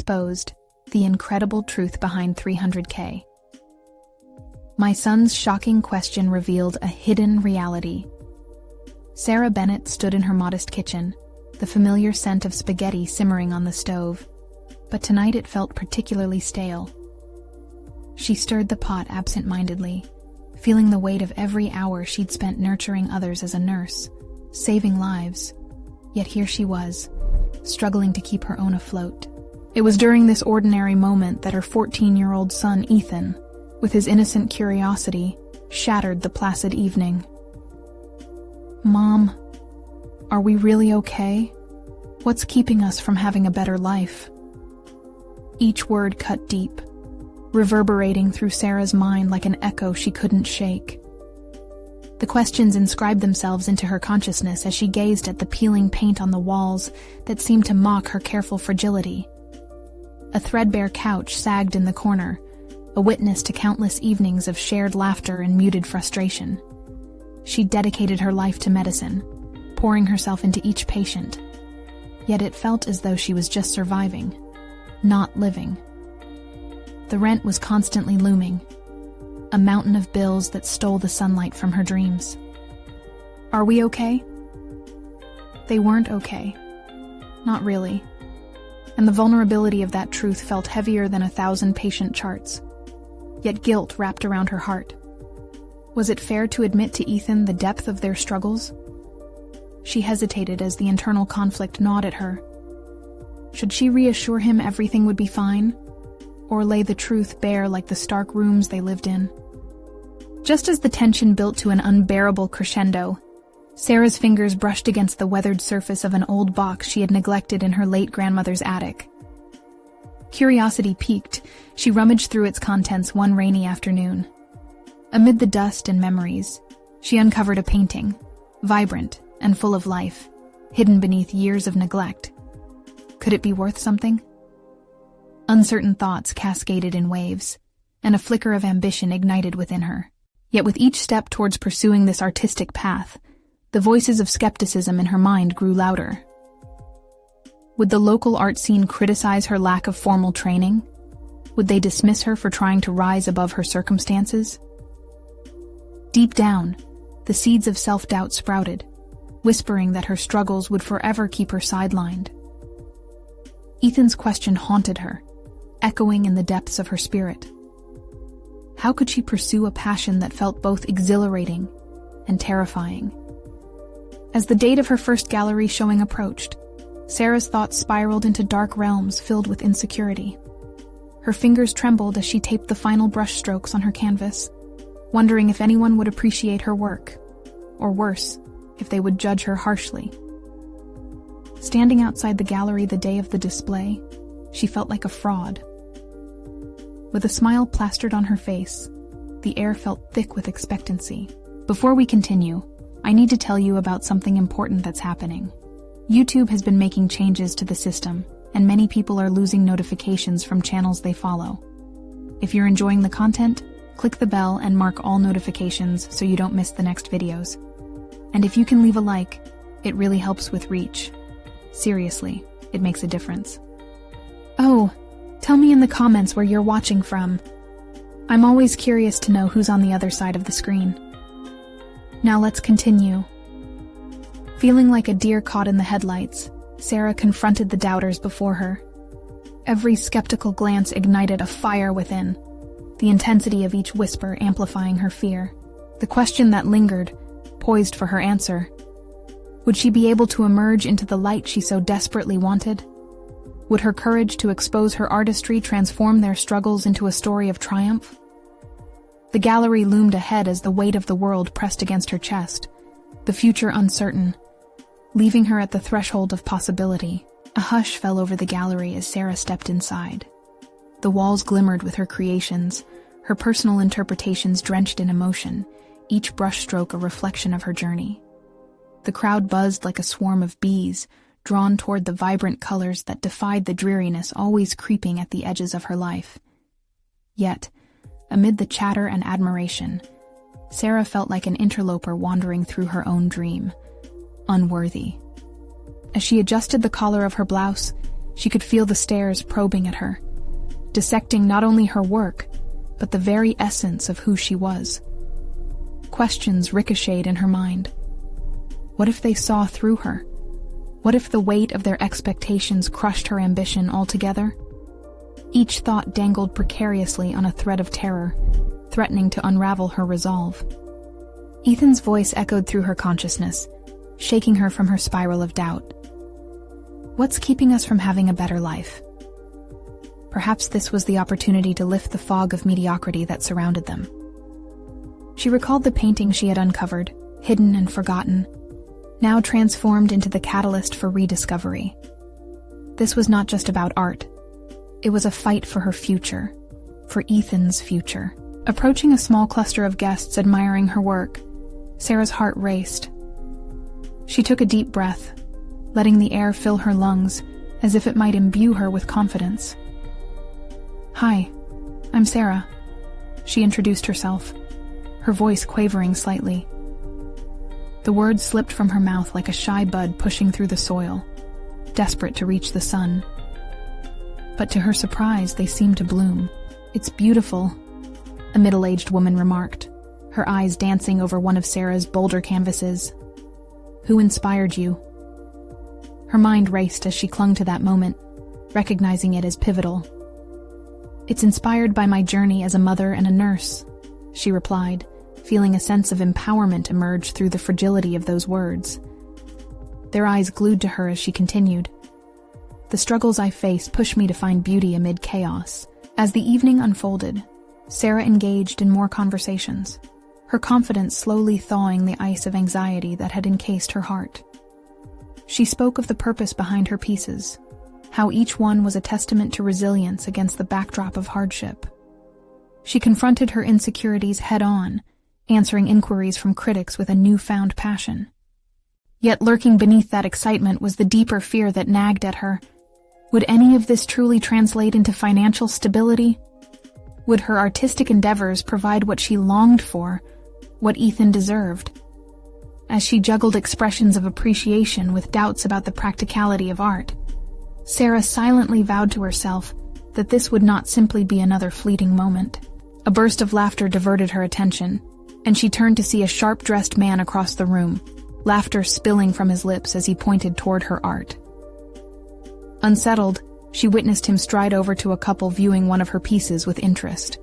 exposed the incredible truth behind 300K. My son's shocking question revealed a hidden reality. Sarah Bennett stood in her modest kitchen, the familiar scent of spaghetti simmering on the stove, but tonight it felt particularly stale. She stirred the pot absent-mindedly, feeling the weight of every hour she'd spent nurturing others as a nurse, saving lives. Yet here she was, struggling to keep her own afloat. It was during this ordinary moment that her 14-year-old son, Ethan, with his innocent curiosity, shattered the placid evening. "Mom, are we really okay? What's keeping us from having a better life?" Each word cut deep, reverberating through Sarah's mind like an echo she couldn't shake. The questions inscribed themselves into her consciousness as she gazed at the peeling paint on the walls that seemed to mock her careful fragility. A threadbare couch sagged in the corner, a witness to countless evenings of shared laughter and muted frustration. She dedicated her life to medicine, pouring herself into each patient. Yet it felt as though she was just surviving, not living. The rent was constantly looming, a mountain of bills that stole the sunlight from her dreams. Are we okay? They weren't okay. Not really. And the vulnerability of that truth felt heavier than 1,000 patient charts. Yet guilt wrapped around her heart. Was it fair to admit to Ethan the depth of their struggles? She hesitated as the internal conflict gnawed at her. Should she reassure him everything would be fine, or lay the truth bare like the stark rooms they lived in? Just as the tension built to an unbearable crescendo, Sarah's fingers brushed against the weathered surface of an old box she had neglected in her late grandmother's attic. Curiosity piqued, she rummaged through its contents one rainy afternoon. Amid the dust and memories, she uncovered a painting, vibrant and full of life, hidden beneath years of neglect. Could it be worth something? Uncertain thoughts cascaded in waves, and a flicker of ambition ignited within her. Yet with each step towards pursuing this artistic path, the voices of skepticism in her mind grew louder. Would the local art scene criticize her lack of formal training? Would they dismiss her for trying to rise above her circumstances? Deep down, the seeds of self-doubt sprouted, whispering that her struggles would forever keep her sidelined. Ethan's question haunted her, echoing in the depths of her spirit. How could she pursue a passion that felt both exhilarating and terrifying? As the date of her first gallery showing approached, Sarah's thoughts spiraled into dark realms filled with insecurity. Her fingers trembled as she taped the final brushstrokes on her canvas, wondering if anyone would appreciate her work, or worse, if they would judge her harshly. Standing outside the gallery the day of the display, she felt like a fraud. With a smile plastered on her face, the air felt thick with expectancy. Before we continue, I need to tell you about something important that's happening. YouTube has been making changes to the system, and many people are losing notifications from channels they follow. If you're enjoying the content, click the bell and mark all notifications so you don't miss the next videos. And if you can leave a like, it really helps with reach. Seriously, it makes a difference. Oh, tell me in the comments where you're watching from. I'm always curious to know who's on the other side of the screen. Now let's continue. Feeling like a deer caught in the headlights, Sarah confronted the doubters before her. Every skeptical glance ignited a fire within, the intensity of each whisper amplifying her fear. The question that lingered, poised for her answer. Would she be able to emerge into the light she so desperately wanted? Would her courage to expose her artistry transform their struggles into a story of triumph? The gallery loomed ahead as the weight of the world pressed against her chest, the future uncertain, leaving her at the threshold of possibility. A hush fell over the gallery as Sarah stepped inside. The walls glimmered with her creations, her personal interpretations drenched in emotion, each brushstroke a reflection of her journey. The crowd buzzed like a swarm of bees, drawn toward the vibrant colors that defied the dreariness always creeping at the edges of her life. Yet, amid the chatter and admiration, Sarah felt like an interloper wandering through her own dream, unworthy. As she adjusted the collar of her blouse, She could feel the stares probing at her, dissecting not only her work, but the very essence of who she was. Questions ricocheted in her mind. What if they saw through her? What if the weight of their expectations crushed her ambition altogether? Each thought dangled precariously on a thread of terror, threatening to unravel her resolve. Ethan's voice echoed through her consciousness, shaking her from her spiral of doubt. What's keeping us from having a better life? Perhaps this was the opportunity to lift the fog of mediocrity that surrounded them. She recalled the painting she had uncovered, hidden and forgotten, now transformed into the catalyst for rediscovery. This was not just about art. It was a fight for her future, for Ethan's future. Approaching a small cluster of guests admiring her work, Sarah's heart raced. She took a deep breath, letting the air fill her lungs as if it might imbue her with confidence. "Hi, I'm Sarah," she introduced herself, her voice quavering slightly. The words slipped from her mouth like a shy bud pushing through the soil, desperate to reach the sun. But to her surprise, they seemed to bloom. "It's beautiful," a middle-aged woman remarked, her eyes dancing over one of Sarah's bolder canvases. "Who inspired you?" Her mind raced as she clung to that moment, recognizing it as pivotal. "It's inspired by my journey as a mother and a nurse," she replied, feeling a sense of empowerment emerge through the fragility of those words. Their eyes glued to her as she continued. "The struggles I face push me to find beauty amid chaos." As the evening unfolded, Sarah engaged in more conversations, her confidence slowly thawing the ice of anxiety that had encased her heart. She spoke of the purpose behind her pieces, how each one was a testament to resilience against the backdrop of hardship. She confronted her insecurities head-on, answering inquiries from critics with a newfound passion. Yet lurking beneath that excitement was the deeper fear that nagged at her. Would any of this truly translate into financial stability? Would her artistic endeavors provide what she longed for, what Ethan deserved? As she juggled expressions of appreciation with doubts about the practicality of art, Sarah silently vowed to herself that this would not simply be another fleeting moment. A burst of laughter diverted her attention, and she turned to see a sharp-dressed man across the room, laughter spilling from his lips as he pointed toward her art. Unsettled, she witnessed him stride over to a couple viewing one of her pieces with interest.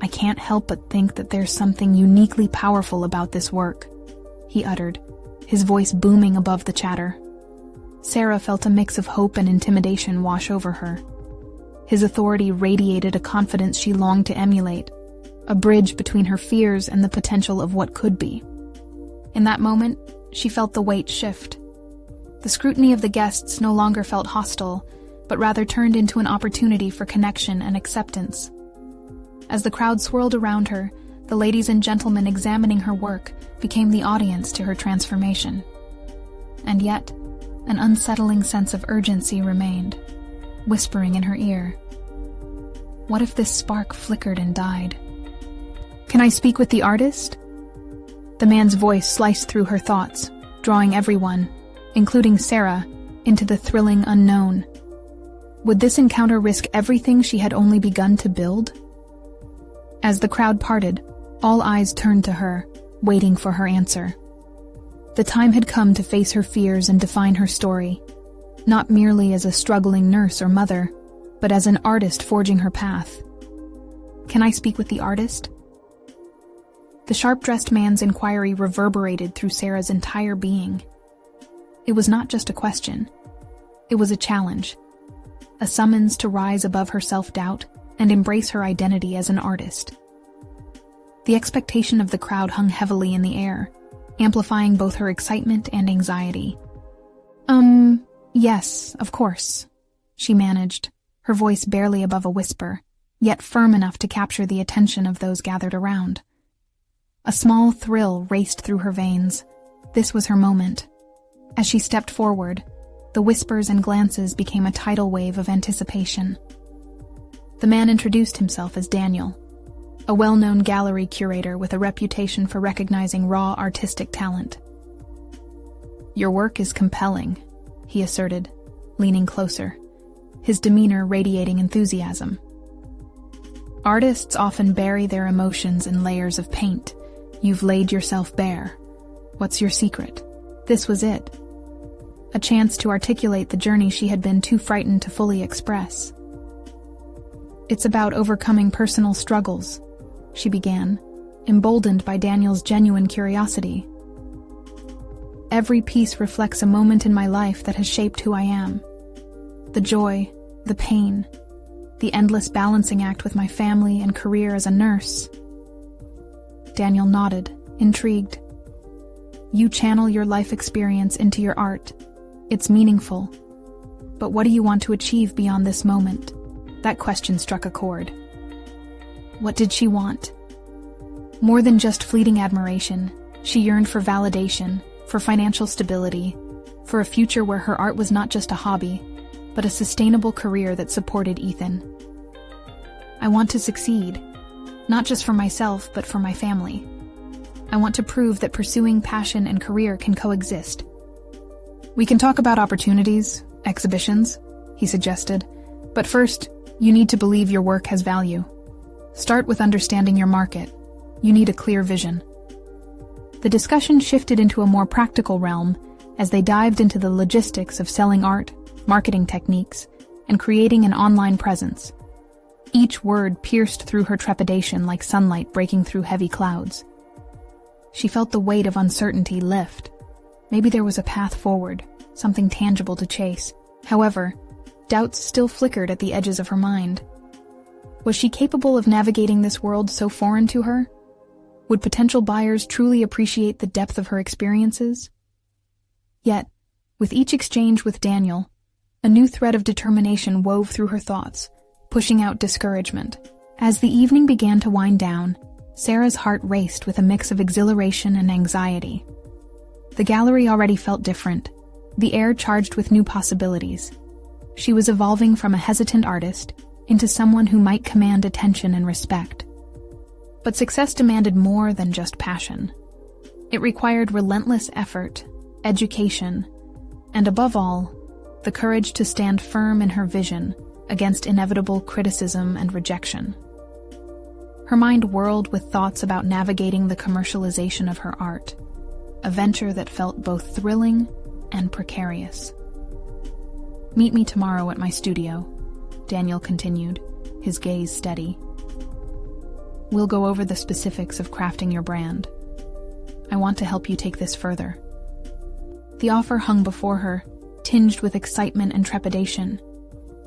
"I can't help but think that there's something uniquely powerful about this work," he uttered, his voice booming above the chatter. Sarah felt a mix of hope and intimidation wash over her. His authority radiated a confidence she longed to emulate, a bridge between her fears and the potential of what could be. In that moment, she felt the weight shift. The scrutiny of the guests no longer felt hostile, but rather turned into an opportunity for connection and acceptance. As the crowd swirled around her, the ladies and gentlemen examining her work became the audience to her transformation. And yet, an unsettling sense of urgency remained, whispering in her ear. What if this spark flickered and died? "Can I speak with the artist?" The man's voice sliced through her thoughts, drawing everyone, including Sarah, into the thrilling unknown. Would this encounter risk everything she had only begun to build? As the crowd parted, all eyes turned to her, waiting for her answer. The time had come to face her fears and define her story, not merely as a struggling nurse or mother, but as an artist forging her path. "Can I speak with the artist?" The sharp-dressed man's inquiry reverberated through Sarah's entire being. It was not just a question. It was a challenge, a summons to rise above her self-doubt and embrace her identity as an artist. The expectation of the crowd hung heavily in the air, amplifying both her excitement and anxiety. Yes, of course," she managed, her voice barely above a whisper, yet firm enough to capture the attention of those gathered around. A small thrill raced through her veins. This was her moment. As she stepped forward, the whispers and glances became a tidal wave of anticipation. The man introduced himself as Daniel, a well-known gallery curator with a reputation for recognizing raw artistic talent. "Your work is compelling," he asserted, leaning closer, his demeanor radiating enthusiasm. Artists often bury their emotions in layers of paint. You've laid yourself bare. What's your secret? This was it. A chance to articulate the journey she had been too frightened to fully express. It's about overcoming personal struggles, she began, emboldened by Daniel's genuine curiosity. Every piece reflects a moment in my life that has shaped who I am. The joy, the pain, the endless balancing act with my family and career as a nurse. Daniel nodded, intrigued. You channel your life experience into your art. It's meaningful. But what do you want to achieve beyond this moment? That question struck a chord. What did she want? More than just fleeting admiration, she yearned for validation, for financial stability, for a future where her art was not just a hobby, but a sustainable career that supported Ethan. I want to succeed, not just for myself, but for my family. I want to prove that pursuing passion and career can coexist. We can talk about opportunities, exhibitions, he suggested, but first, you need to believe your work has value. Start with understanding your market. You need a clear vision. The discussion shifted into a more practical realm as they dived into the logistics of selling art, marketing techniques, and creating an online presence. Each word pierced through her trepidation like sunlight breaking through heavy clouds. She felt the weight of uncertainty lift. Maybe there was a path forward, something tangible to chase. However, doubts still flickered at the edges of her mind. Was she capable of navigating this world so foreign to her? Would potential buyers truly appreciate the depth of her experiences? Yet, with each exchange with Daniel, a new thread of determination wove through her thoughts, pushing out discouragement. As the evening began to wind down, Sarah's heart raced with a mix of exhilaration and anxiety. The gallery already felt different, the air charged with new possibilities. She was evolving from a hesitant artist into someone who might command attention and respect. But success demanded more than just passion. It required relentless effort, education, and above all, the courage to stand firm in her vision against inevitable criticism and rejection. Her mind whirled with thoughts about navigating the commercialization of her art, a venture that felt both thrilling and precarious. Meet me tomorrow at my studio, Daniel continued, his gaze steady. We'll go over the specifics of crafting your brand. I want to help you take this further. The offer hung before her, tinged with excitement and trepidation.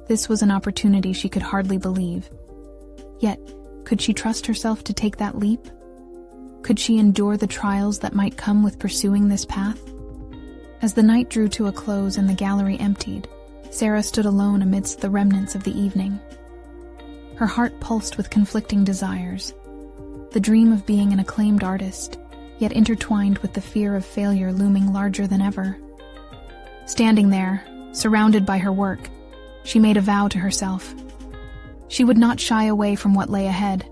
This was an opportunity she could hardly believe. Yet, could she trust herself to take that leap? Could she endure the trials that might come with pursuing this path? As the night drew to a close and the gallery emptied, Sarah stood alone amidst the remnants of the evening. Her heart pulsed with conflicting desires. The dream of being an acclaimed artist, yet intertwined with the fear of failure looming larger than ever. Standing there, surrounded by her work, she made a vow to herself. She would not shy away from what lay ahead.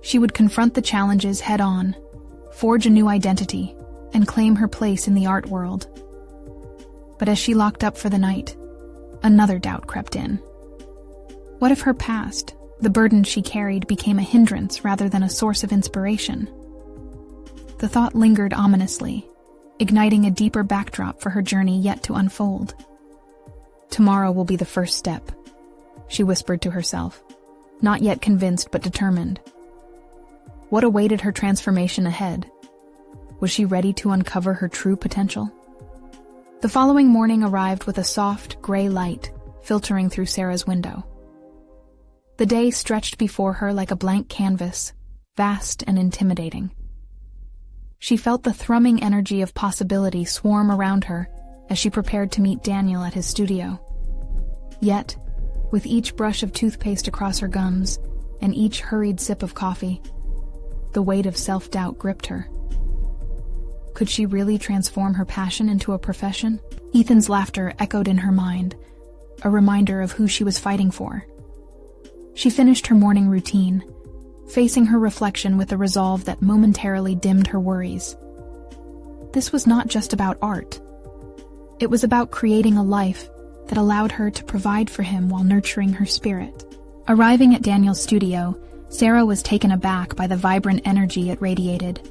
She would confront the challenges head-on, forge a new identity, and claim her place in the art world. But as she locked up for the night, another doubt crept in. What if her past, the burden she carried, became a hindrance rather than a source of inspiration? The thought lingered ominously, igniting a deeper backdrop for her journey yet to unfold. Tomorrow will be the first step, she whispered to herself, not yet convinced but determined. What awaited her transformation ahead? Was she ready to uncover her true potential? The following morning arrived with a soft, gray light filtering through Sarah's window. The day stretched before her like a blank canvas, vast and intimidating. She felt the thrumming energy of possibility swarm around her as she prepared to meet Daniel at his studio. Yet, with each brush of toothpaste across her gums and each hurried sip of coffee, the weight of self-doubt gripped her. Could she really transform her passion into a profession? Ethan's laughter echoed in her mind, a reminder of who she was fighting for. She finished her morning routine, facing her reflection with a resolve that momentarily dimmed her worries. This was not just about art. It was about creating a life that allowed her to provide for him while nurturing her spirit. Arriving at Daniel's studio, Sarah was taken aback by the vibrant energy it radiated.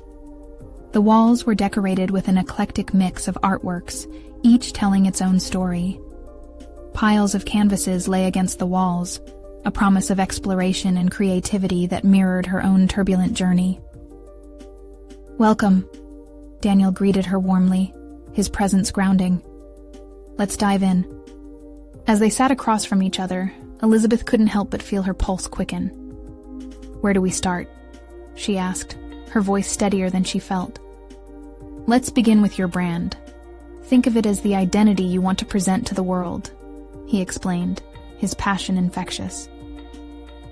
The walls were decorated with an eclectic mix of artworks, each telling its own story. Piles of canvases lay against the walls, a promise of exploration and creativity that mirrored her own turbulent journey. "Welcome," Daniel greeted her warmly, his presence grounding. "Let's dive in." As they sat across from each other, Elizabeth couldn't help but feel her pulse quicken. "Where do we start?" she asked, her voice steadier than she felt. "Let's begin with your brand. Think of it as the identity you want to present to the world," he explained, his passion infectious.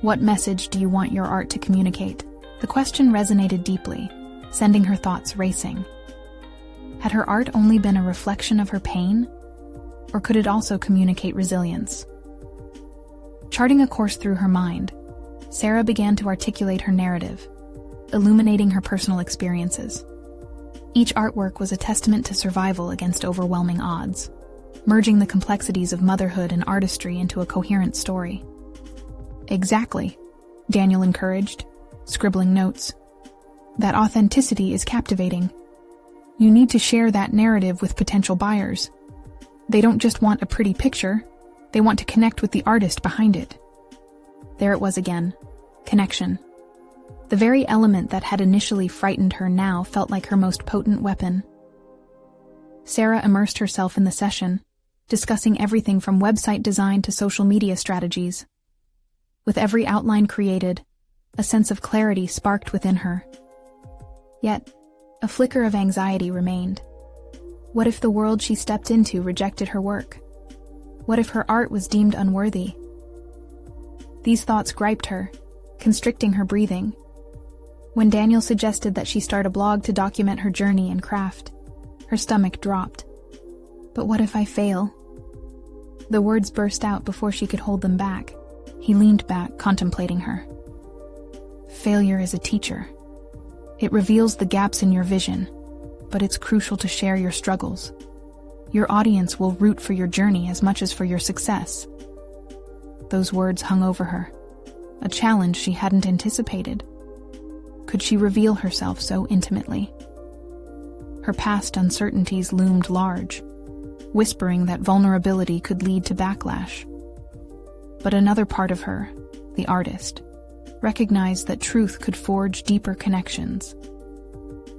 "What message do you want your art to communicate?" The question resonated deeply, sending her thoughts racing. Had her art only been a reflection of her pain, or could it also communicate resilience? Charting a course through her mind, Sarah began to articulate her narrative, illuminating her personal experiences. Each artwork was a testament to survival against overwhelming odds, merging the complexities of motherhood and artistry into a coherent story. "Exactly," Daniel encouraged, scribbling notes. "That authenticity is captivating. You need to share that narrative with potential buyers. They don't just want a pretty picture, they want to connect with the artist behind it." There it was again, connection. The very element that had initially frightened her now felt like her most potent weapon. Sarah immersed herself in the session, discussing everything from website design to social media strategies. With every outline created, a sense of clarity sparked within her. Yet, a flicker of anxiety remained. What if the world she stepped into rejected her work? What if her art was deemed unworthy? These thoughts griped her, constricting her breathing. When Daniel suggested that she start a blog to document her journey and craft, her stomach dropped. "But what if I fail?" The words burst out before she could hold them back. He leaned back, contemplating her. "Failure is a teacher. It reveals the gaps in your vision, but it's crucial to share your struggles. Your audience will root for your journey as much as for your success." Those words hung over her, a challenge she hadn't anticipated. Could she reveal herself so intimately? Her past uncertainties loomed large, whispering that vulnerability could lead to backlash. But another part of her, the artist, recognized that truth could forge deeper connections.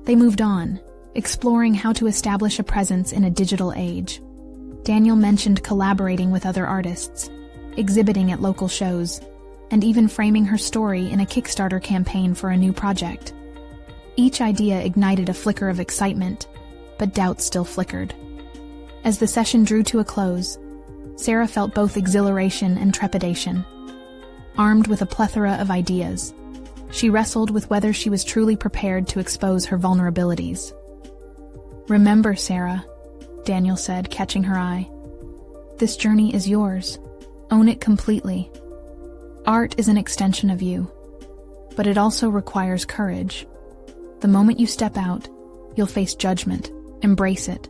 They moved on, exploring how to establish a presence in a digital age. Daniel mentioned collaborating with other artists, exhibiting at local shows, and even framing her story in a Kickstarter campaign for a new project. Each idea ignited a flicker of excitement, but doubt still flickered. As the session drew to a close, Sarah felt both exhilaration and trepidation. Armed with a plethora of ideas, she wrestled with whether she was truly prepared to expose her vulnerabilities. "Remember, Sarah," Daniel said, catching her eye. "This journey is yours. Own it completely. Art is an extension of you, but it also requires courage. The moment you step out, you'll face judgment. Embrace it.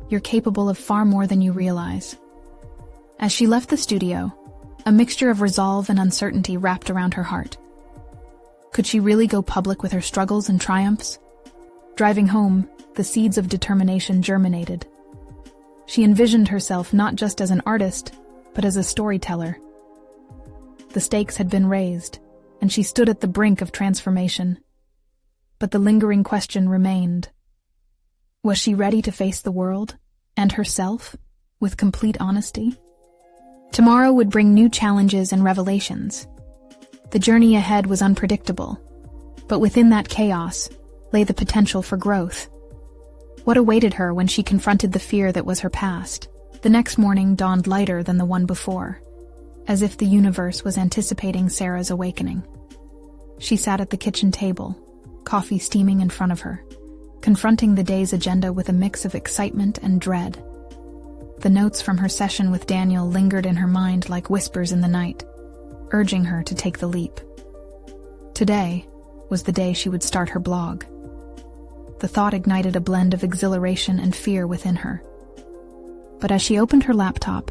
You're capable of far more than you realize." As she left the studio, a mixture of resolve and uncertainty wrapped around her heart. Could she really go public with her struggles and triumphs? Driving home, the seeds of determination germinated. She envisioned herself not just as an artist, but as a storyteller. The stakes had been raised, and she stood at the brink of transformation. But the lingering question remained. Was she ready to face the world, and herself, with complete honesty? Tomorrow would bring new challenges and revelations. The journey ahead was unpredictable, but within that chaos lay the potential for growth. What awaited her when she confronted the fear that was her past? The next morning dawned lighter than the one before, as if the universe was anticipating Sarah's awakening. She sat at the kitchen table, coffee steaming in front of her, confronting the day's agenda with a mix of excitement and dread. The notes from her session with Daniel lingered in her mind like whispers in the night, urging her to take the leap. Today was the day she would start her blog. The thought ignited a blend of exhilaration and fear within her. But as she opened her laptop,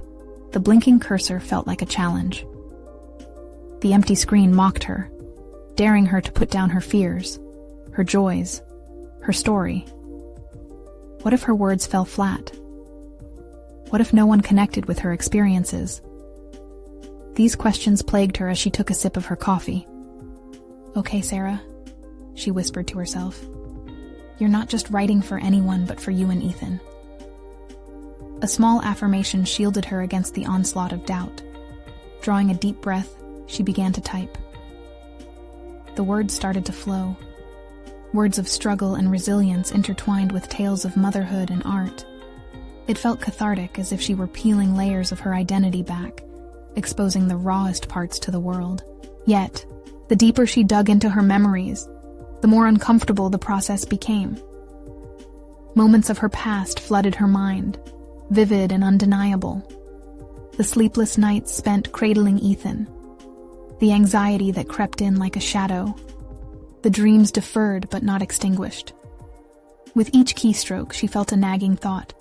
The blinking cursor felt like a challenge. The empty screen mocked her, daring her to put down her fears, her joys, her story. What if her words fell flat? What if no one connected with her experiences? These questions plagued her as she took a sip of her coffee. "Okay, Sarah," she whispered to herself. "You're not just writing for anyone but for you and Ethan." A small affirmation shielded her against the onslaught of doubt. Drawing a deep breath, she began to type. The words started to flow. Words of struggle and resilience intertwined with tales of motherhood and art. It felt cathartic, as if she were peeling layers of her identity back, exposing the rawest parts to the world. Yet, the deeper she dug into her memories, the more uncomfortable the process became. Moments of her past flooded her mind, vivid and undeniable. The sleepless nights spent cradling Ethan, the anxiety that crept in like a shadow, the dreams deferred but not extinguished. With each keystroke, she felt a nagging thought.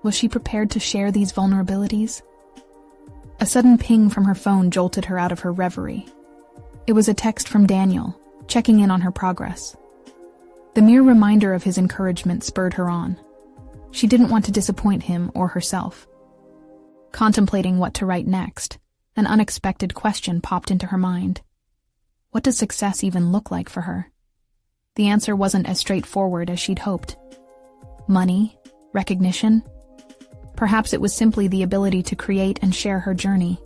Was she prepared to share these vulnerabilities? A sudden ping from her phone jolted her out of her reverie. It was a text from Daniel, checking in on her progress. The mere reminder of his encouragement spurred her on. She didn't want to disappoint him or herself. Contemplating what to write next, an unexpected question popped into her mind. What does success even look like for her? The answer wasn't as straightforward as she'd hoped. Money? Recognition? Perhaps it was simply the ability to create and share her journey,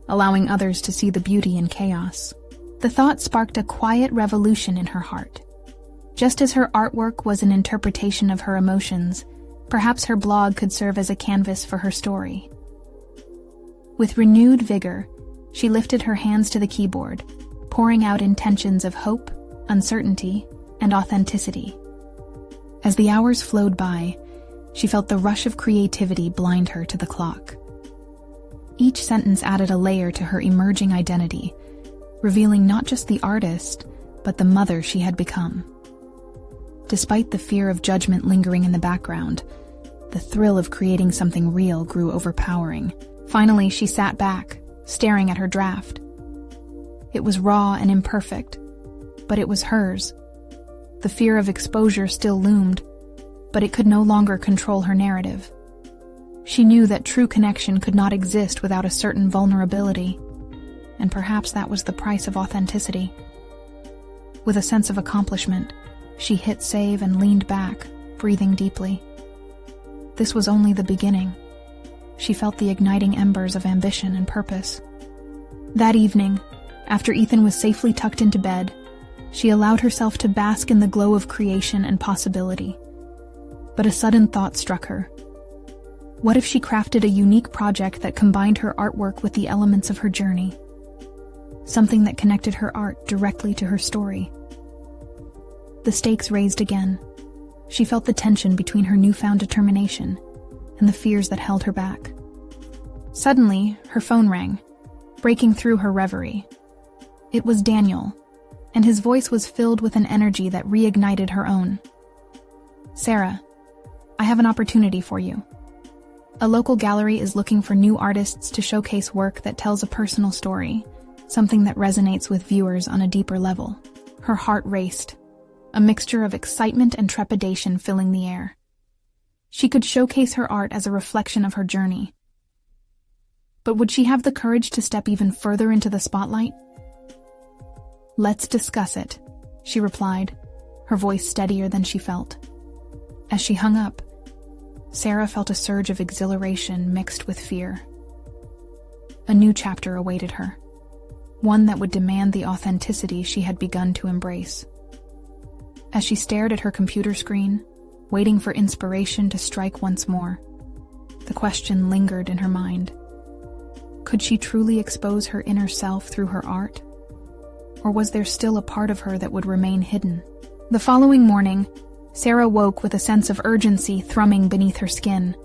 allowing others to see the beauty in chaos. The thought sparked a quiet revolution in her heart. Just as her artwork was an interpretation of her emotions, perhaps her blog could serve as a canvas for her story. With renewed vigor, she lifted her hands to the keyboard, pouring out intentions of hope, uncertainty, and authenticity. As the hours flowed by, she felt the rush of creativity blind her to the clock. Each sentence added a layer to her emerging identity, revealing not just the artist, but the mother she had become. Despite the fear of judgment lingering in the background, the thrill of creating something real grew overpowering. Finally, she sat back, staring at her draft. It was raw and imperfect, but it was hers. The fear of exposure still loomed, but it could no longer control her narrative. She knew that true connection could not exist without a certain vulnerability, and perhaps that was the price of authenticity. With a sense of accomplishment, she hit save and leaned back, breathing deeply. This was only the beginning. She felt the igniting embers of ambition and purpose. That evening, after Ethan was safely tucked into bed, she allowed herself to bask in the glow of creation and possibility. But a sudden thought struck her. What if she crafted a unique project that combined her artwork with the elements of her journey? Something that connected her art directly to her story. The stakes raised again. She felt the tension between her newfound determination and the fears that held her back. Suddenly, her phone rang, breaking through her reverie. It was Daniel, and his voice was filled with an energy that reignited her own. "Sarah, I have an opportunity for you. A local gallery is looking for new artists to showcase work that tells a personal story, something that resonates with viewers on a deeper level." Her heart raced, a mixture of excitement and trepidation filling the air. She could showcase her art as a reflection of her journey. But would she have the courage to step even further into the spotlight? "Let's discuss it," she replied, her voice steadier than she felt. As she hung up, Sarah felt a surge of exhilaration mixed with fear. A new chapter awaited her, one that would demand the authenticity she had begun to embrace. As she stared at her computer screen, waiting for inspiration to strike once more, the question lingered in her mind. Could she truly expose her inner self through her art? Or was there still a part of her that would remain hidden? The following morning, Sarah woke with a sense of urgency thrumming beneath her skin.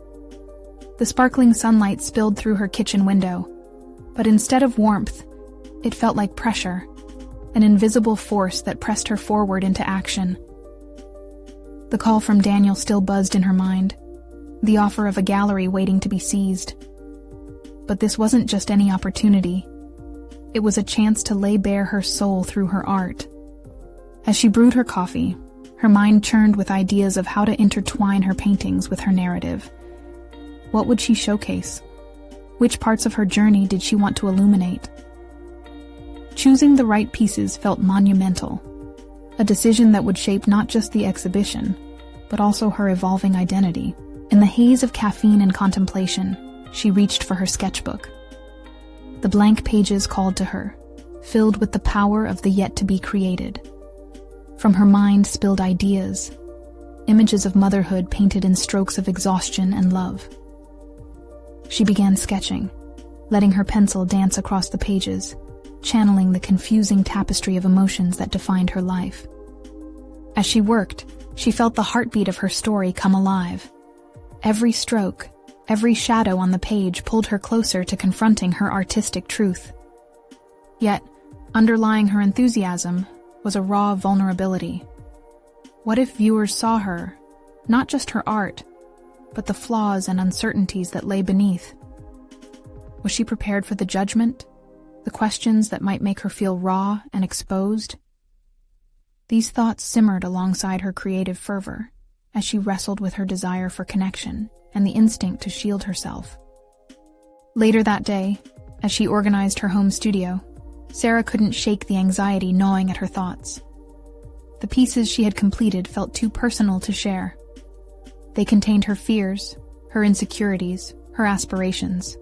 The sparkling sunlight spilled through her kitchen window, but instead of warmth, it felt like pressure, an invisible force that pressed her forward into action. The call from Daniel still buzzed in her mind, the offer of a gallery waiting to be seized. But this wasn't just any opportunity. It was a chance to lay bare her soul through her art. As she brewed her coffee, her mind churned with ideas of how to intertwine her paintings with her narrative. What would she showcase? Which parts of her journey did she want to illuminate? Choosing the right pieces felt monumental, a decision that would shape not just the exhibition, but also her evolving identity. In the haze of caffeine and contemplation, she reached for her sketchbook. The blank pages called to her, filled with the power of the yet-to-be created. From her mind spilled ideas, images of motherhood painted in strokes of exhaustion and love. She began sketching, letting her pencil dance across the pages, channeling the confusing tapestry of emotions that defined her life. As she worked, she felt the heartbeat of her story come alive. Every stroke, every shadow on the page pulled her closer to confronting her artistic truth. Yet, underlying her enthusiasm was a raw vulnerability. What if viewers saw her, not just her art, but the flaws and uncertainties that lay beneath? Was she prepared for the judgment, the questions that might make her feel raw and exposed? These thoughts simmered alongside her creative fervor as she wrestled with her desire for connection and the instinct to shield herself. Later that day, as she organized her home studio, Sarah couldn't shake the anxiety gnawing at her thoughts. The pieces she had completed felt too personal to share. They contained her fears, her insecurities, her aspirations.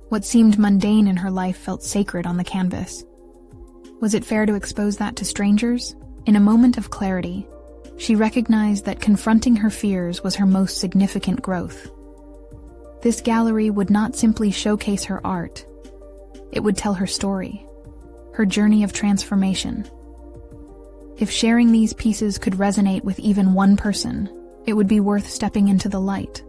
What seemed mundane in her life felt sacred on the canvas. Was it fair to expose that to strangers? In a moment of clarity, she recognized that confronting her fears was her most significant growth. This gallery would not simply showcase her art. It would tell her story, her journey of transformation. If sharing these pieces could resonate with even one person, it would be worth stepping into the light,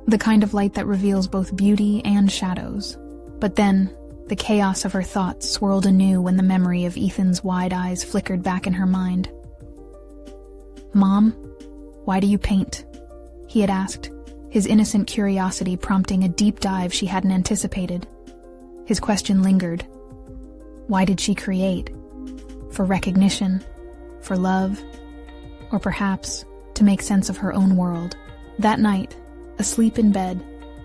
the kind of light that reveals both beauty and shadows. But then, the chaos of her thoughts swirled anew when the memory of Ethan's wide eyes flickered back in her mind. "Mom, why do you paint?" he had asked, his innocent curiosity prompting a deep dive she hadn't anticipated. His question lingered. Why did she create? For recognition? For love? Or perhaps to make sense of her own world? That night, asleep in bed,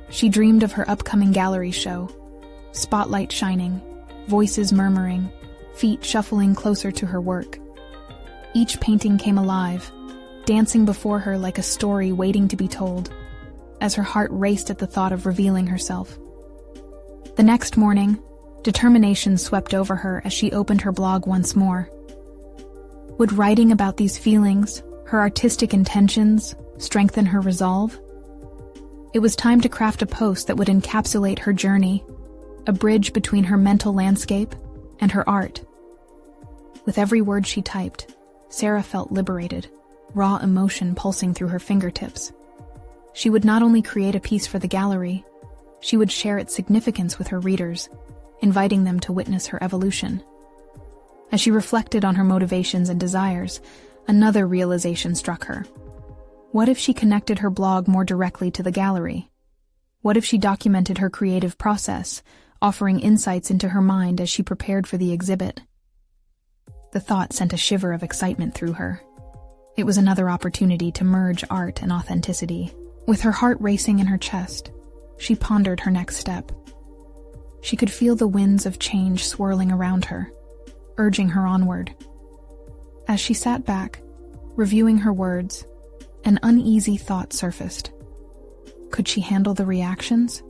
she dreamed of her upcoming gallery show. Spotlight shining, voices murmuring, feet shuffling closer to her work. Each painting came alive, dancing before her like a story waiting to be told, as her heart raced at the thought of revealing herself. The next morning, determination swept over her as she opened her blog once more. Would writing about these feelings, her artistic intentions, strengthen her resolve? It was time to craft a post that would encapsulate her journey, a bridge between her mental landscape and her art. With every word she typed, Sarah felt liberated, raw emotion pulsing through her fingertips. She would not only create a piece for the gallery, she would share its significance with her readers, inviting them to witness her evolution. As she reflected on her motivations and desires, another realization struck her. What if she connected her blog more directly to the gallery? What if she documented her creative process, offering insights into her mind as she prepared for the exhibit? The thought sent a shiver of excitement through her. It was another opportunity to merge art and authenticity. With her heart racing in her chest, she pondered her next step. She could feel the winds of change swirling around her, urging her onward. As she sat back, reviewing her words, an uneasy thought surfaced. Could she handle the reactions?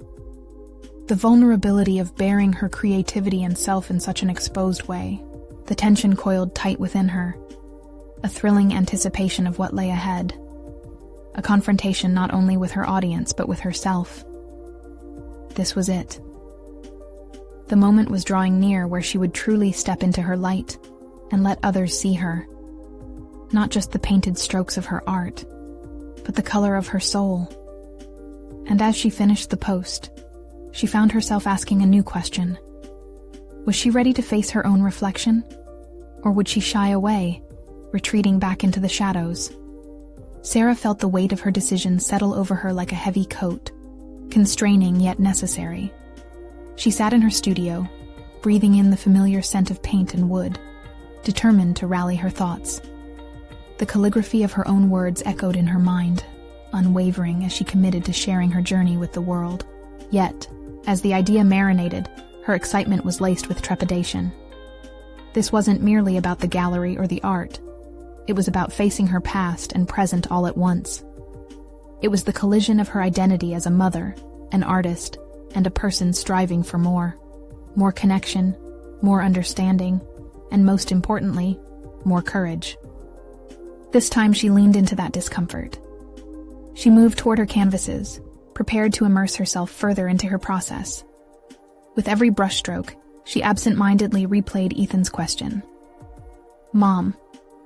The vulnerability of bearing her creativity and self in such an exposed way, the tension coiled tight within her, a thrilling anticipation of what lay ahead, a confrontation not only with her audience but with herself. This was it. The moment was drawing near where she would truly step into her light and let others see her. Not just the painted strokes of her art, but the color of her soul. And as she finished the post, she found herself asking a new question. Was she ready to face her own reflection? Or would she shy away, retreating back into the shadows? Sarah felt the weight of her decision settle over her like a heavy coat, constraining yet necessary. She sat in her studio, breathing in the familiar scent of paint and wood, determined to rally her thoughts. The calligraphy of her own words echoed in her mind, unwavering as she committed to sharing her journey with the world. Yet, as the idea marinated, her excitement was laced with trepidation. This wasn't merely about the gallery or the art. It was about facing her past and present all at once. It was the collision of her identity as a mother, an artist, and a person striving for more. More connection, more understanding, and most importantly, more courage. This time she leaned into that discomfort. She moved toward her canvases, prepared to immerse herself further into her process. With every brushstroke, she absent-mindedly replayed Ethan's question. "Mom,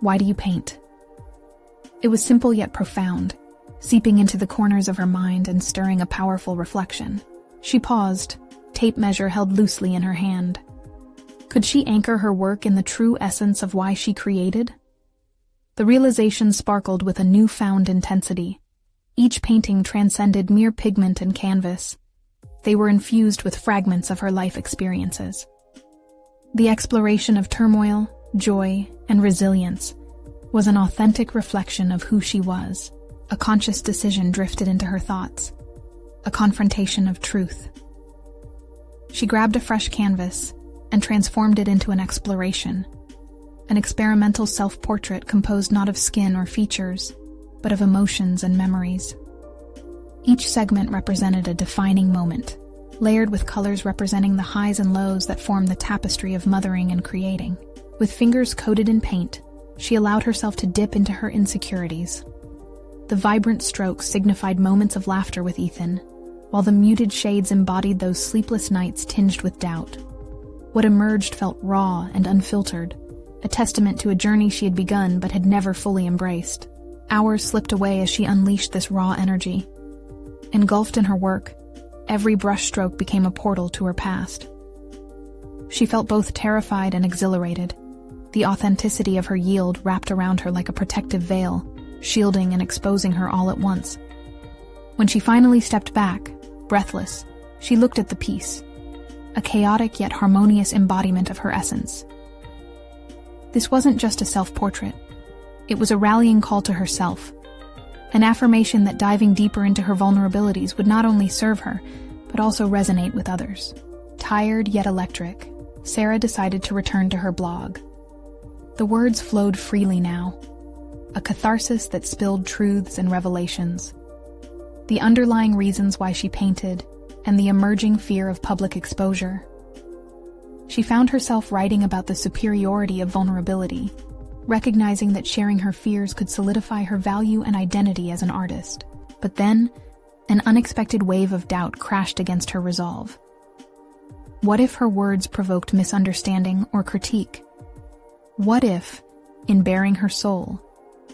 why do you paint?" It was simple yet profound, seeping into the corners of her mind and stirring a powerful reflection. She paused, tape measure held loosely in her hand. Could she anchor her work in the true essence of why she created? The realization sparkled with a newfound intensity. Each painting transcended mere pigment and canvas. They were infused with fragments of her life experiences. The exploration of turmoil, joy, and resilience was an authentic reflection of who she was. A conscious decision drifted into her thoughts, a confrontation of truth. She grabbed a fresh canvas and transformed it into an exploration, an experimental self-portrait composed not of skin or features, but of emotions and memories. Each segment represented a defining moment, layered with colors representing the highs and lows that form the tapestry of mothering and creating. With fingers coated in paint, she allowed herself to dip into her insecurities. The vibrant strokes signified moments of laughter with Ethan, while the muted shades embodied those sleepless nights tinged with doubt. What emerged felt raw and unfiltered, a testament to a journey she had begun but had never fully embraced. Hours slipped away as she unleashed this raw energy. Engulfed in her work, every brushstroke became a portal to her past. She felt both terrified and exhilarated, the authenticity of her yield wrapped around her like a protective veil, shielding and exposing her all at once. When she finally stepped back, breathless, she looked at the piece, a chaotic yet harmonious embodiment of her essence. This wasn't just a self-portrait. It was a rallying call to herself, an affirmation that diving deeper into her vulnerabilities would not only serve her, but also resonate with others. Tired yet electric, Sarah decided to return to her blog. The words flowed freely now, a catharsis that spilled truths and revelations. The underlying reasons why she painted, and the emerging fear of public exposure. She found herself writing about the superiority of vulnerability, recognizing that sharing her fears could solidify her value and identity as an artist. But then, an unexpected wave of doubt crashed against her resolve. What if her words provoked misunderstanding or critique? What if, in baring her soul,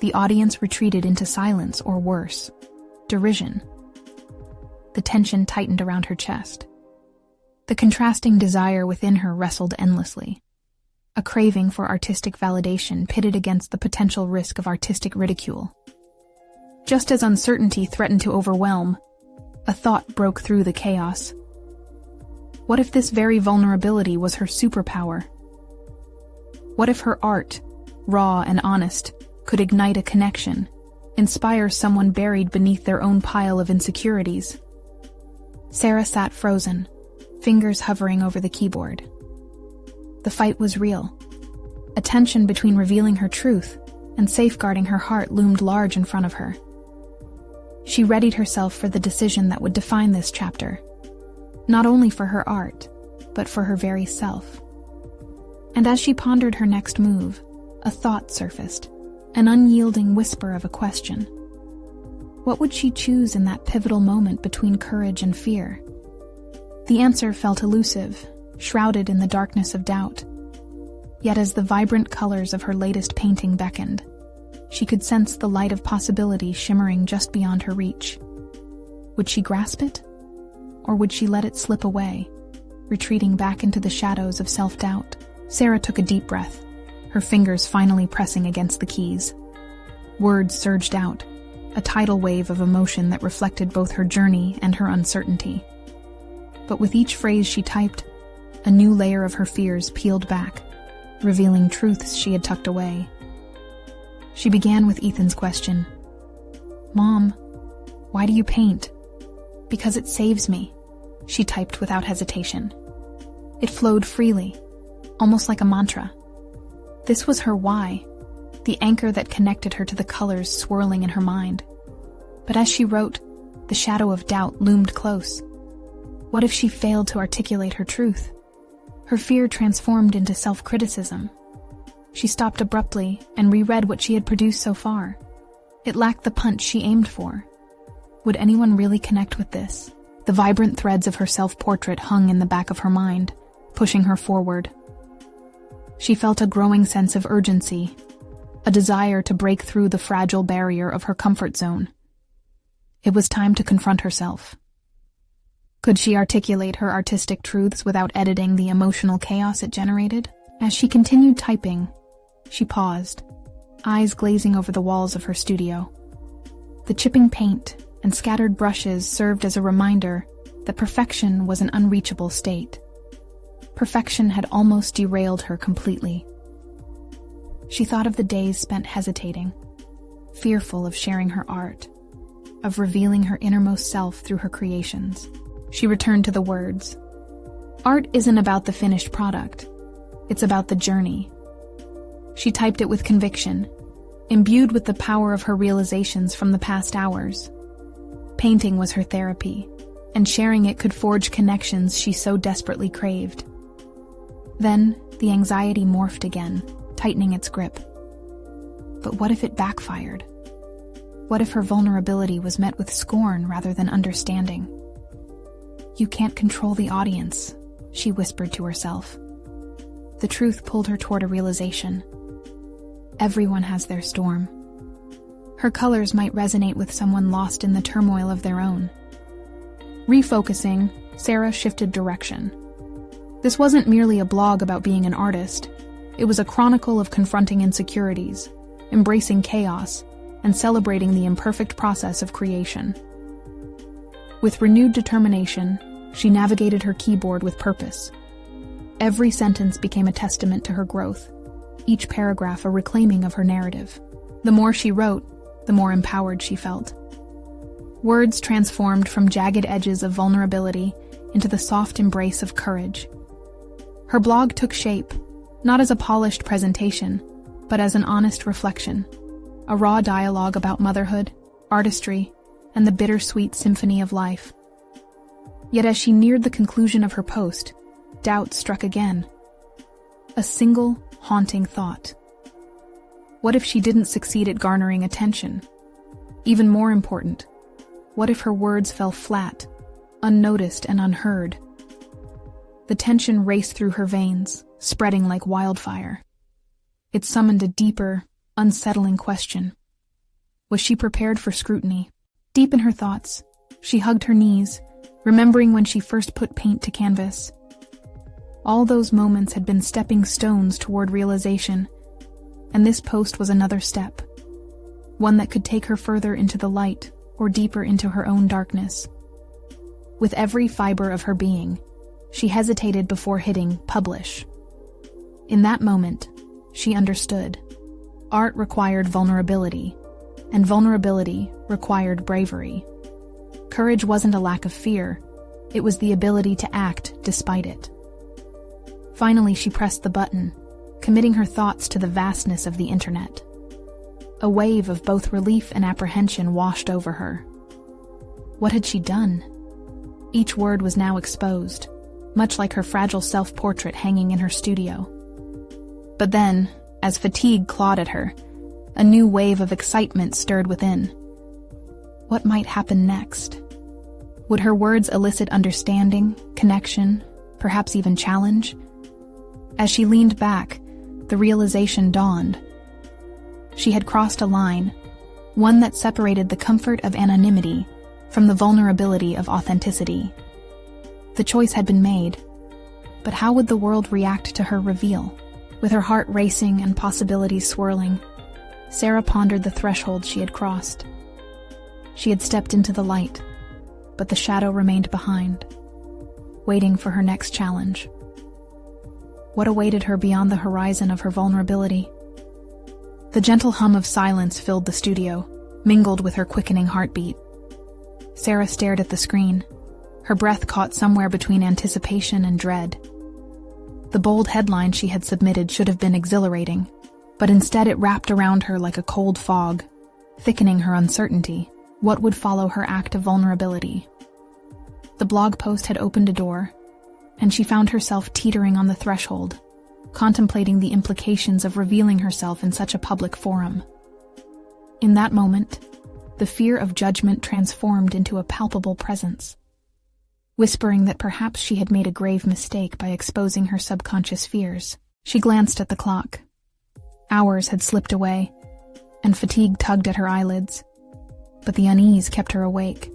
the audience retreated into silence or worse, derision? The tension tightened around her chest. The contrasting desire within her wrestled endlessly. A craving for artistic validation pitted against the potential risk of artistic ridicule. Just as uncertainty threatened to overwhelm, a thought broke through the chaos. What if this very vulnerability was her superpower? What if her art, raw and honest, could ignite a connection, inspire someone buried beneath their own pile of insecurities? Sarah sat frozen, fingers hovering over the keyboard. The fight was real. A tension between revealing her truth and safeguarding her heart loomed large in front of her. She readied herself for the decision that would define this chapter, not only for her art, but for her very self. And as she pondered her next move, a thought surfaced, an unyielding whisper of a question. What would she choose in that pivotal moment between courage and fear? The answer felt elusive, shrouded in the darkness of doubt. Yet as the vibrant colors of her latest painting beckoned, she could sense the light of possibility shimmering just beyond her reach. Would she grasp it? Or would she let it slip away, retreating back into the shadows of self-doubt? Sarah took a deep breath, her fingers finally pressing against the keys. Words surged out, a tidal wave of emotion that reflected both her journey and her uncertainty. But with each phrase she typed, a new layer of her fears peeled back, revealing truths she had tucked away. She began with Ethan's question. "Mom, why do you paint?" "Because it saves me," she typed without hesitation. It flowed freely, almost like a mantra. This was her why, the anchor that connected her to the colors swirling in her mind. But as she wrote, the shadow of doubt loomed close. What if she failed to articulate her truth? Her fear transformed into self-criticism. She stopped abruptly and reread what she had produced so far. It lacked the punch she aimed for. Would anyone really connect with this? The vibrant threads of her self-portrait hung in the back of her mind, pushing her forward. She felt a growing sense of urgency, a desire to break through the fragile barrier of her comfort zone. It was time to confront herself. Could she articulate her artistic truths without editing the emotional chaos it generated? As she continued typing, she paused, eyes glazing over the walls of her studio. The chipping paint and scattered brushes served as a reminder that perfection was an unreachable state. Perfection had almost derailed her completely. She thought of the days spent hesitating, fearful of sharing her art, of revealing her innermost self through her creations. She returned to the words. Art isn't about the finished product. It's about the journey. She typed it with conviction, imbued with the power of her realizations from the past hours. Painting was her therapy, and sharing it could forge connections she so desperately craved. Then, the anxiety morphed again, tightening its grip. But what if it backfired? What if her vulnerability was met with scorn rather than understanding? "You can't control the audience," she whispered to herself. The truth pulled her toward a realization. Everyone has their storm. Her colors might resonate with someone lost in the turmoil of their own. Refocusing, Sarah shifted direction. This wasn't merely a blog about being an artist. It was a chronicle of confronting insecurities, embracing chaos, and celebrating the imperfect process of creation. With renewed determination, she navigated her keyboard with purpose. Every sentence became a testament to her growth, each paragraph a reclaiming of her narrative. The more she wrote, the more empowered she felt. Words transformed from jagged edges of vulnerability into the soft embrace of courage. Her blog took shape, not as a polished presentation, but as an honest reflection, a raw dialogue about motherhood, artistry, and the bittersweet symphony of life. Yet as she neared the conclusion of her post, doubt struck again. A single, haunting thought. What if she didn't succeed at garnering attention? Even more important, what if her words fell flat, unnoticed and unheard? The tension raced through her veins, spreading like wildfire. It summoned a deeper, unsettling question. Was she prepared for scrutiny? Deep in her thoughts, she hugged her knees, remembering when she first put paint to canvas. All those moments had been stepping stones toward realization, and this post was another step, one that could take her further into the light or deeper into her own darkness. With every fiber of her being, she hesitated before hitting publish. In that moment, she understood. Art required vulnerability, and vulnerability required bravery. Courage wasn't a lack of fear, it was the ability to act despite it. Finally, she pressed the button, committing her thoughts to the vastness of the internet. A wave of both relief and apprehension washed over her. What had she done? Each word was now exposed, much like her fragile self-portrait hanging in her studio. But then, as fatigue clawed at her, a new wave of excitement stirred within. What might happen next? Would her words elicit understanding, connection, perhaps even challenge? As she leaned back, the realization dawned. She had crossed a line, one that separated the comfort of anonymity from the vulnerability of authenticity. The choice had been made, but how would the world react to her reveal? With her heart racing and possibilities swirling, Sarah pondered the threshold she had crossed. She had stepped into the light, but the shadow remained behind. waiting for her next challenge. What awaited her beyond the horizon of her vulnerability? The gentle hum of silence filled the studio, mingled with her quickening heartbeat. Sarah stared at the screen, her breath caught somewhere between anticipation and dread. The bold headline she had submitted should have been exhilarating, but instead it wrapped around her like a cold fog, thickening her uncertainty. What would follow her act of vulnerability? The blog post had opened a door, and she found herself teetering on the threshold, contemplating the implications of revealing herself in such a public forum. In that moment, the fear of judgment transformed into a palpable presence. Whispering that perhaps she had made a grave mistake by exposing her subconscious fears, she glanced at the clock. Hours had slipped away, and fatigue tugged at her eyelids, but the unease kept her awake.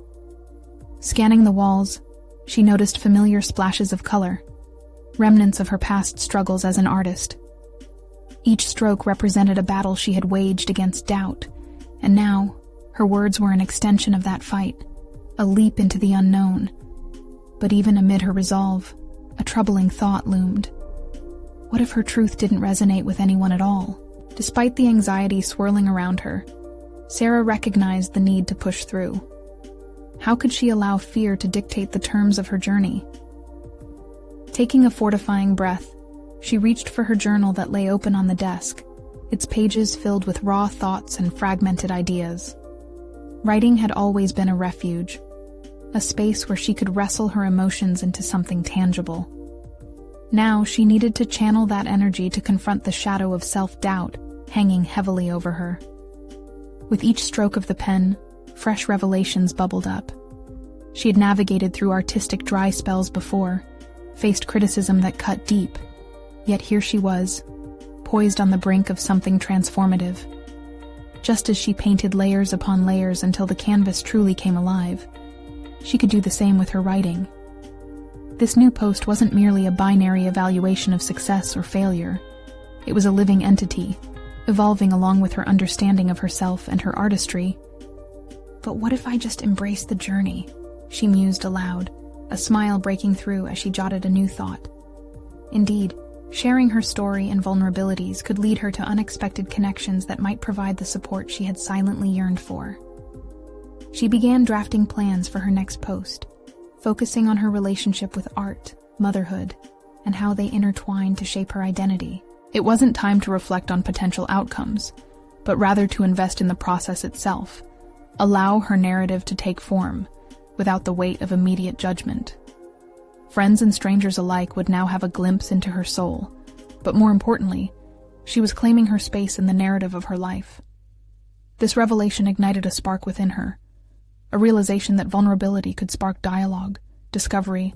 Scanning the walls, she noticed familiar splashes of color, remnants of her past struggles as an artist. Each stroke represented a battle she had waged against doubt, and now, her words were an extension of that fight, a leap into the unknown. But even amid her resolve, a troubling thought loomed. What if her truth didn't resonate with anyone at all? Despite the anxiety swirling around her, Sarah recognized the need to push through. How could she allow fear to dictate the terms of her journey? Taking a fortifying breath, she reached for her journal that lay open on the desk, its pages filled with raw thoughts and fragmented ideas. Writing had always been a refuge, a space where she could wrestle her emotions into something tangible. Now she needed to channel that energy to confront the shadow of self-doubt hanging heavily over her. With each stroke of the pen, fresh revelations bubbled up. She had navigated through artistic dry spells before, faced criticism that cut deep, yet here she was, poised on the brink of something transformative. Just as she painted layers upon layers until the canvas truly came alive, she could do the same with her writing. This new post wasn't merely a binary evaluation of success or failure. It was a living entity, evolving along with her understanding of herself and her artistry. But what if I just embraced the journey? She mused aloud, a smile breaking through as she jotted a new thought. Indeed, sharing her story and vulnerabilities could lead her to unexpected connections that might provide the support she had silently yearned for. She began drafting plans for her next post, focusing on her relationship with art, motherhood, and how they intertwined to shape her identity. It wasn't time to reflect on potential outcomes, but rather to invest in the process itself, allow her narrative to take form, without the weight of immediate judgment. Friends and strangers alike would now have a glimpse into her soul, but more importantly, she was claiming her space in the narrative of her life. This revelation ignited a spark within her, a realization that vulnerability could spark dialogue, discovery,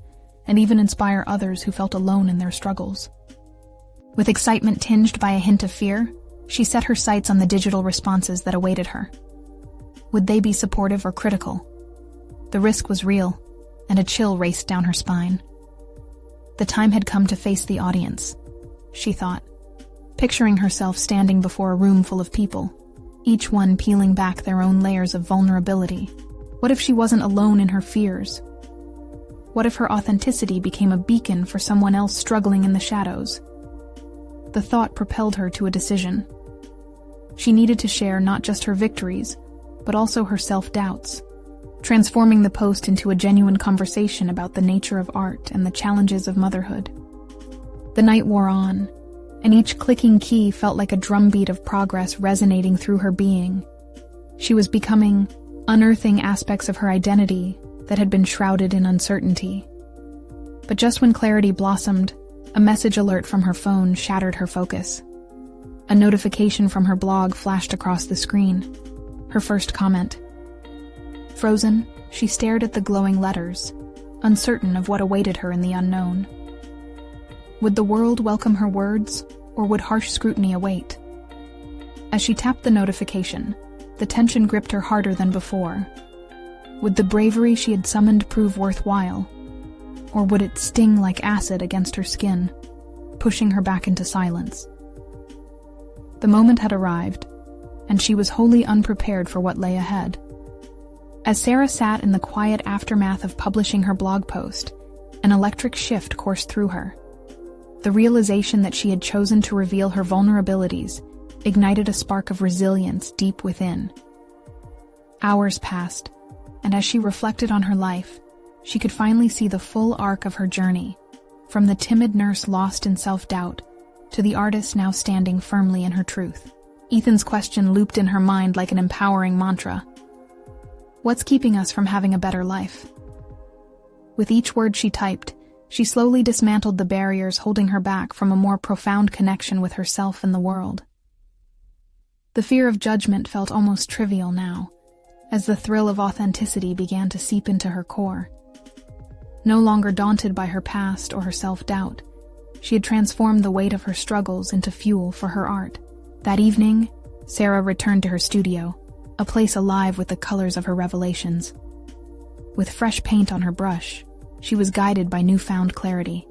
and even inspire others who felt alone in their struggles. With excitement tinged by a hint of fear, she set her sights on the digital responses that awaited her. Would they be supportive or critical? The risk was real, and a chill raced down her spine. The time had come to face the audience, she thought, picturing herself standing before a room full of people, each one peeling back their own layers of vulnerability. What if she wasn't alone in her fears? What if her authenticity became a beacon for someone else struggling in the shadows? The thought propelled her to a decision. She needed to share not just her victories, but also her self-doubts, transforming the post into a genuine conversation about the nature of art and the challenges of motherhood. The night wore on, and each clicking key felt like a drumbeat of progress resonating through her being. She was unearthing aspects of her identity that had been shrouded in uncertainty. But just when clarity blossomed, a message alert from her phone shattered her focus. A notification from her blog flashed across the screen. Her first comment. Frozen, she stared at the glowing letters, uncertain of what awaited her in the unknown. Would the world welcome her words, or would harsh scrutiny await? As she tapped the notification, the tension gripped her harder than before. Would the bravery she had summoned prove worthwhile? Or would it sting like acid against her skin, pushing her back into silence? The moment had arrived, and she was wholly unprepared for what lay ahead. As Sarah sat in the quiet aftermath of publishing her blog post, An electric shift coursed through her. The realization that she had chosen to reveal her vulnerabilities ignited a spark of resilience deep within. Hours passed, and as she reflected on her life, she could finally see the full arc of her journey, from the timid nurse lost in self-doubt to the artist now standing firmly in her truth. Ethan's question looped in her mind like an empowering mantra. What's keeping us from having a better life? With each word she typed, she slowly dismantled the barriers holding her back from a more profound connection with herself and the world. The fear of judgment felt almost trivial now, as the thrill of authenticity began to seep into her core. No longer daunted by her past or her self-doubt, she had transformed the weight of her struggles into fuel for her art. That evening, Sarah returned to her studio, a place alive with the colors of her revelations. With fresh paint on her brush, she was guided by newfound clarity.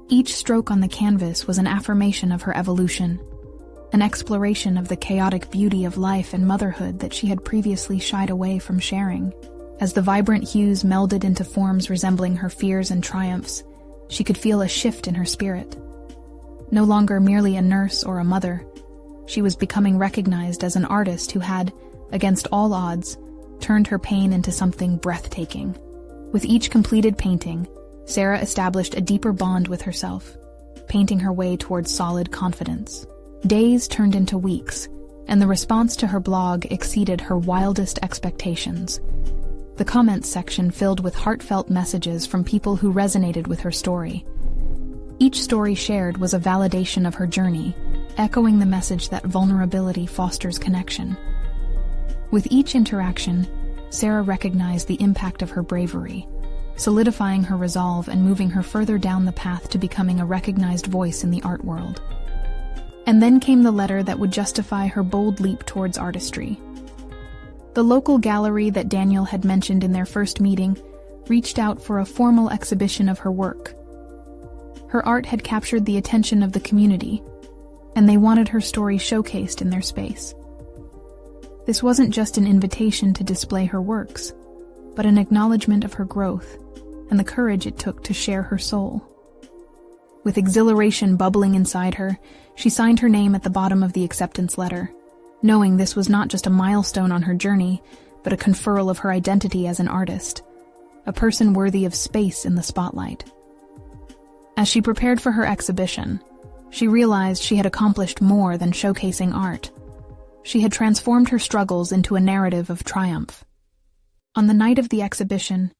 Each stroke on the canvas was an affirmation of her evolution, an exploration of the chaotic beauty of life and motherhood that she had previously shied away from sharing. As the vibrant hues melded into forms resembling her fears and triumphs, she could feel a shift in her spirit. No longer merely a nurse or a mother, she was becoming recognized as an artist who had, against all odds, turned her pain into something breathtaking. With each completed painting, Sarah established a deeper bond with herself, painting her way towards solid confidence. Days turned into weeks, and the response to her blog exceeded her wildest expectations. The comments section filled with heartfelt messages from people who resonated with her story. Each story shared was a validation of her journey, echoing the message that vulnerability fosters connection. With each interaction, Sarah recognized the impact of her bravery, solidifying her resolve and moving her further down the path to becoming a recognized voice in the art world. And then came the letter that would justify her bold leap towards artistry. The local gallery that Daniel had mentioned in their first meeting reached out for a formal exhibition of her work. Her art had captured the attention of the community, and they wanted her story showcased in their space. This wasn't just an invitation to display her works, but an acknowledgement of her growth and the courage it took to share her soul. With exhilaration bubbling inside her, she signed her name at the bottom of the acceptance letter, knowing this was not just a milestone on her journey, but a conferral of her identity as an artist, a person worthy of space in the spotlight. As she prepared for her exhibition, she realized she had accomplished more than showcasing art. She had transformed her struggles into a narrative of triumph. On the night of the exhibition,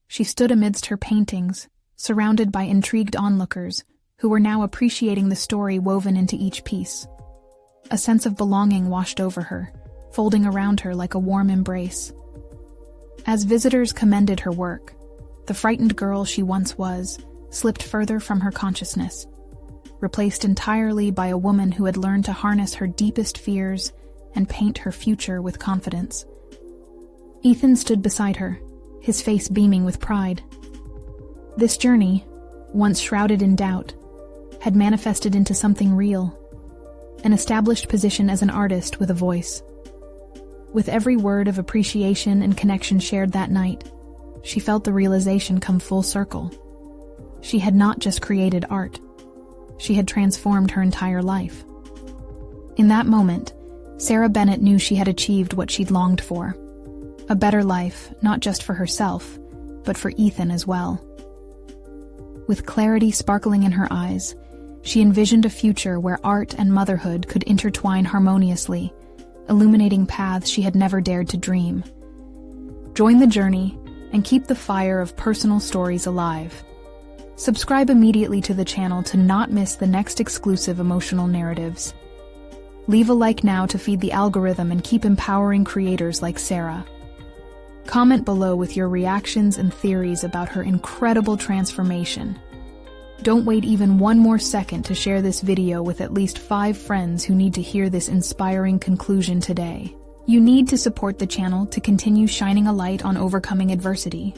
she stood amidst her paintings, surrounded by intrigued onlookers who were now appreciating the story woven into each piece. A sense of belonging washed over her, folding around her like a warm embrace. As visitors commended her work, the frightened girl she once was slipped further from her consciousness, replaced entirely by a woman who had learned to harness her deepest fears and paint her future with confidence. Ethan stood beside her, his face beaming with pride. This journey, once shrouded in doubt, had manifested into something real, an established position as an artist with a voice. With every word of appreciation and connection shared that night, she felt the realization come full circle. She had not just created art, she had transformed her entire life. In that moment, Sarah Bennett knew she had achieved what she'd longed for. A better life, not just for herself, but for Ethan as well. With clarity sparkling in her eyes, she envisioned a future where art and motherhood could intertwine harmoniously, illuminating paths she had never dared to dream. Join the journey and keep the fire of personal stories alive. Subscribe immediately to the channel to not miss the next exclusive emotional narratives. Leave a like now to feed the algorithm and keep empowering creators like Sarah. Comment below with your reactions and theories about her incredible transformation. Don't wait even one more second to share this video with at least 5 friends who need to hear this inspiring conclusion today. You need to support the channel to continue shining a light on overcoming adversity.